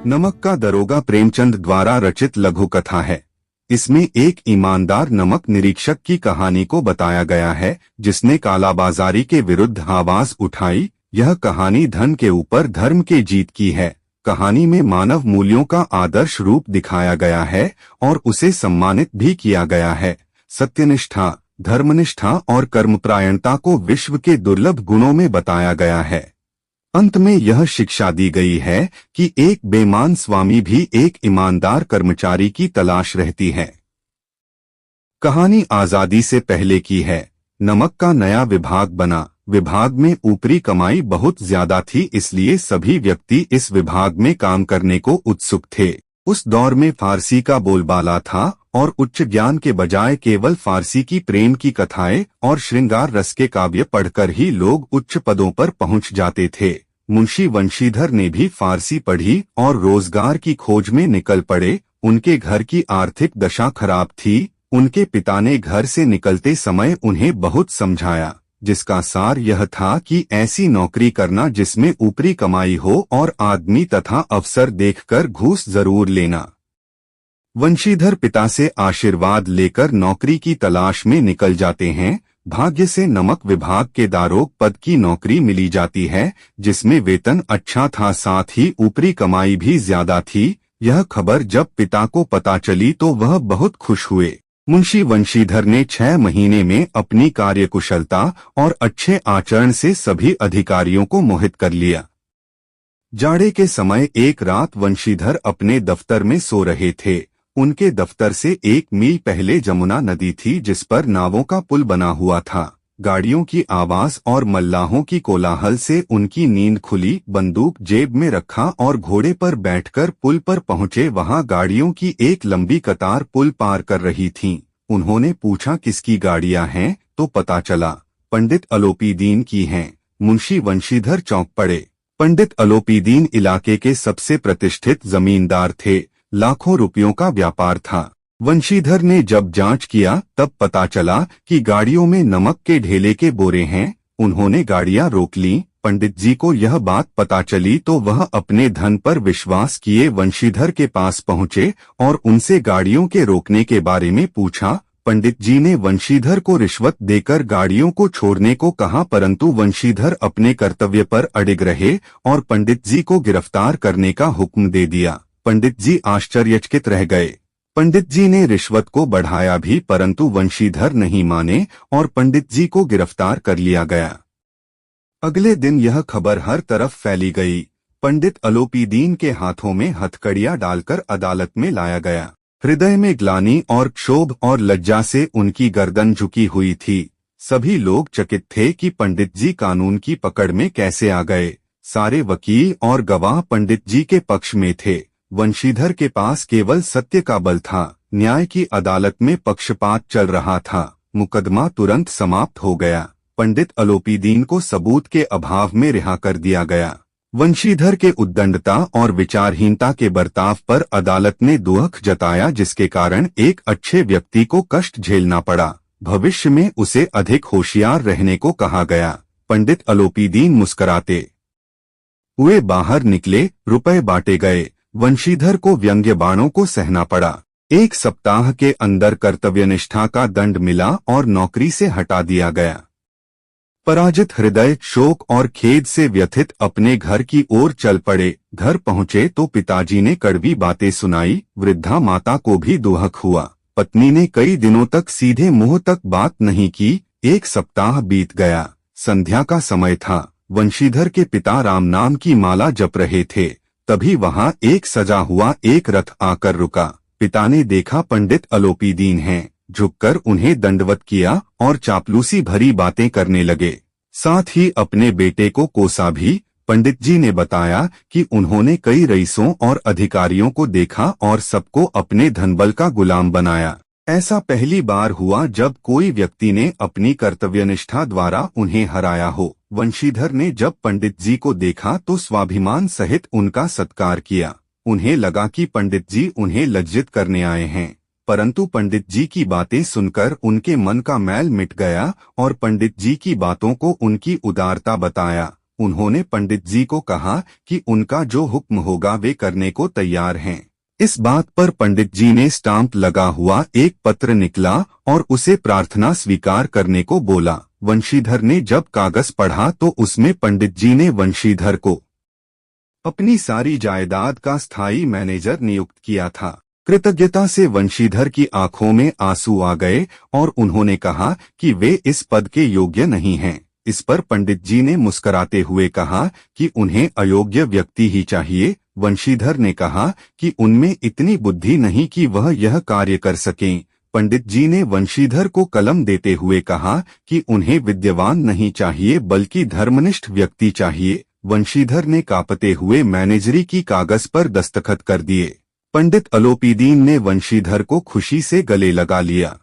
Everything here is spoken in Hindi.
नमक का दरोगा प्रेमचंद द्वारा रचित लघु कथा है। इसमें एक ईमानदार नमक निरीक्षक की कहानी को बताया गया है जिसने कालाबाजारी के विरुद्ध आवाज उठाई। यह कहानी धन के ऊपर धर्म के जीत की है। कहानी में मानव मूल्यों का आदर्श रूप दिखाया गया है और उसे सम्मानित भी किया गया है। सत्यनिष्ठा, धर्मनिष्ठा और कर्मपरायणता को विश्व के दुर्लभ गुणों में बताया गया है। अंत में यह शिक्षा दी गई है कि एक बेईमान स्वामी भी एक ईमानदार कर्मचारी की तलाश रहती है। कहानी आजादी से पहले की है। नमक का नया विभाग बना। विभाग में ऊपरी कमाई बहुत ज्यादा थी, इसलिए सभी व्यक्ति इस विभाग में काम करने को उत्सुक थे। उस दौर में फारसी का बोलबाला था और उच्च ज्ञान के बजाय केवल फारसी की प्रेम की कथाएं और श्रृंगार रस के काव्य पढ़कर ही लोग उच्च पदों पर पहुंच जाते थे। मुंशी वंशीधर ने भी फारसी पढ़ी और रोजगार की खोज में निकल पड़े। उनके घर की आर्थिक दशा खराब थी। उनके पिता ने घर से निकलते समय उन्हें बहुत समझाया, जिसका सार यह था कि ऐसी नौकरी करना जिसमें ऊपरी कमाई हो और आदमी तथा अवसर देखकर घूस जरूर लेना। वंशीधर पिता से आशीर्वाद लेकर नौकरी की तलाश में निकल जाते हैं। भाग्य से नमक विभाग के दारोग पद की नौकरी मिली जाती है, जिसमें वेतन अच्छा था, साथ ही ऊपरी कमाई भी ज्यादा थी। यह खबर जब पिता को पता चली तो वह बहुत खुश हुए। मुंशी वंशीधर ने 6 महीने में अपनी कार्यकुशलता और अच्छे आचरण से सभी अधिकारियों को मोहित कर लिया। जाड़े के समय एक रात वंशीधर अपने दफ्तर में सो रहे थे। उनके दफ्तर से 1 मील पहले जमुना नदी थी, जिस पर नावों का पुल बना हुआ था। गाड़ियों की आवाज और मल्लाहों की कोलाहल से उनकी नींद खुली। बंदूक जेब में रखा और घोड़े पर बैठकर पुल पर पहुंचे। वहां गाड़ियों की एक लंबी कतार पुल पार कर रही थी। उन्होंने पूछा, किसकी गाड़ियां हैं? तो पता चला पंडित अलोपीदीन की हैं। मुंशी वंशीधर चौंक पड़े। पंडित अलोपीदीन इलाके के सबसे प्रतिष्ठित जमींदार थे। लाखों रुपयों का व्यापार था। वंशीधर ने जब जांच किया तब पता चला कि गाड़ियों में नमक के ढेले के बोरे हैं। उन्होंने गाड़ियां रोक लीं। पंडित जी को यह बात पता चली तो वह अपने धन पर विश्वास किए वंशीधर के पास पहुंचे और उनसे गाड़ियों के रोकने के बारे में पूछा। पंडित जी ने वंशीधर को रिश्वत देकर गाड़ियों को छोड़ने को कहा, परंतु वंशीधर अपने कर्तव्य पर अडिग रहे और पंडित जी को गिरफ्तार करने का हुक्म दे दिया। पंडित जी आश्चर्यचकित रह गए। पंडित जी ने रिश्वत को बढ़ाया भी, परंतु वंशीधर नहीं माने और पंडित जी को गिरफ्तार कर लिया गया। अगले दिन यह खबर हर तरफ फैली गई। पंडित अलोपीदीन के हाथों में हथकड़ियां डालकर अदालत में लाया गया। हृदय में ग्लानि और क्षोभ और लज्जा से उनकी गर्दन झुकी हुई थी। सभी लोग चकित थे कि पंडित जी कानून की पकड़ में कैसे आ गए। सारे वकील और गवाह पंडित जी के पक्ष में थे। वंशीधर के पास केवल सत्य का बल था। न्याय की अदालत में पक्षपात चल रहा था। मुकदमा तुरंत समाप्त हो गया। पंडित अलोपीदीन को सबूत के अभाव में रिहा कर दिया गया। वंशीधर के उद्दंडता और विचारहीनता के बर्ताव पर अदालत ने दुख जताया, जिसके कारण एक अच्छे व्यक्ति को कष्ट झेलना पड़ा। भविष्य में उसे अधिक होशियार रहने को कहा गया। पंडित अलोपीदीन मुस्कुराते हुए बाहर निकले। रुपए बांटे गए। वंशीधर को व्यंग्य बाणों को सहना पड़ा। 1 सप्ताह के अंदर कर्तव्यनिष्ठा का दंड मिला और नौकरी से हटा दिया गया। पराजित हृदय शोक और खेद से व्यथित अपने घर की ओर चल पड़े। घर पहुंचे तो पिताजी ने कड़वी बातें सुनाई। वृद्धा माता को भी दुहक हुआ। पत्नी ने कई दिनों तक सीधे मुंह तक बात नहीं की। 1 सप्ताह बीत गया। संध्या का समय था। वंशीधर के पिता राम नाम की माला जप रहे थे। तभी वहां एक सजा हुआ एक रथ आकर रुका। पिता ने देखा पंडित अलोपीदीन हैं। झुककर उन्हें दंडवत किया और चापलूसी भरी बातें करने लगे। साथ ही अपने बेटे को कोसा भी। पंडित जी ने बताया कि उन्होंने कई रईसों और अधिकारियों को देखा और सबको अपने धनबल का गुलाम बनाया। ऐसा पहली बार हुआ जब कोई व्यक्ति ने अपनी कर्तव्यनिष्ठा द्वारा उन्हें हराया हो। वंशीधर ने जब पंडित जी को देखा तो स्वाभिमान सहित उनका सत्कार किया। उन्हें लगा कि पंडित जी उन्हें लज्जित करने आए हैं, परंतु पंडित जी की बातें सुनकर उनके मन का मैल मिट गया और पंडित जी की बातों को उनकी उदारता बताया उन्होंने पंडित जी को कहा कि उनका जो हुक्म होगा वे करने को तैयार हैं। इस बात पर पंडित जी ने स्टाम्प लगा हुआ एक पत्र निकला और उसे प्रार्थना स्वीकार करने को बोला। वंशीधर ने जब कागज पढ़ा तो उसमें पंडित जी ने वंशीधर को अपनी सारी जायदाद का स्थायी मैनेजर नियुक्त किया था। कृतज्ञता से वंशीधर की आंखों में आंसू आ गए और उन्होंने कहा कि वे इस पद के योग्य नहीं हैं। इस पर पंडित जी ने मुस्कुराते हुए कहा कि उन्हें अयोग्य व्यक्ति ही चाहिए। वंशीधर ने कहा कि उनमें इतनी बुद्धि नहीं कि वह यह कार्य कर सकें। पंडित जी ने वंशीधर को कलम देते हुए कहा कि उन्हें विद्वान नहीं चाहिए बल्कि धर्मनिष्ठ व्यक्ति चाहिए। वंशीधर ने कांपते हुए मैनेजरी की कागज पर दस्तखत कर दिए। पंडित अलोपीदीन ने वंशीधर को खुशी से गले लगा लिया।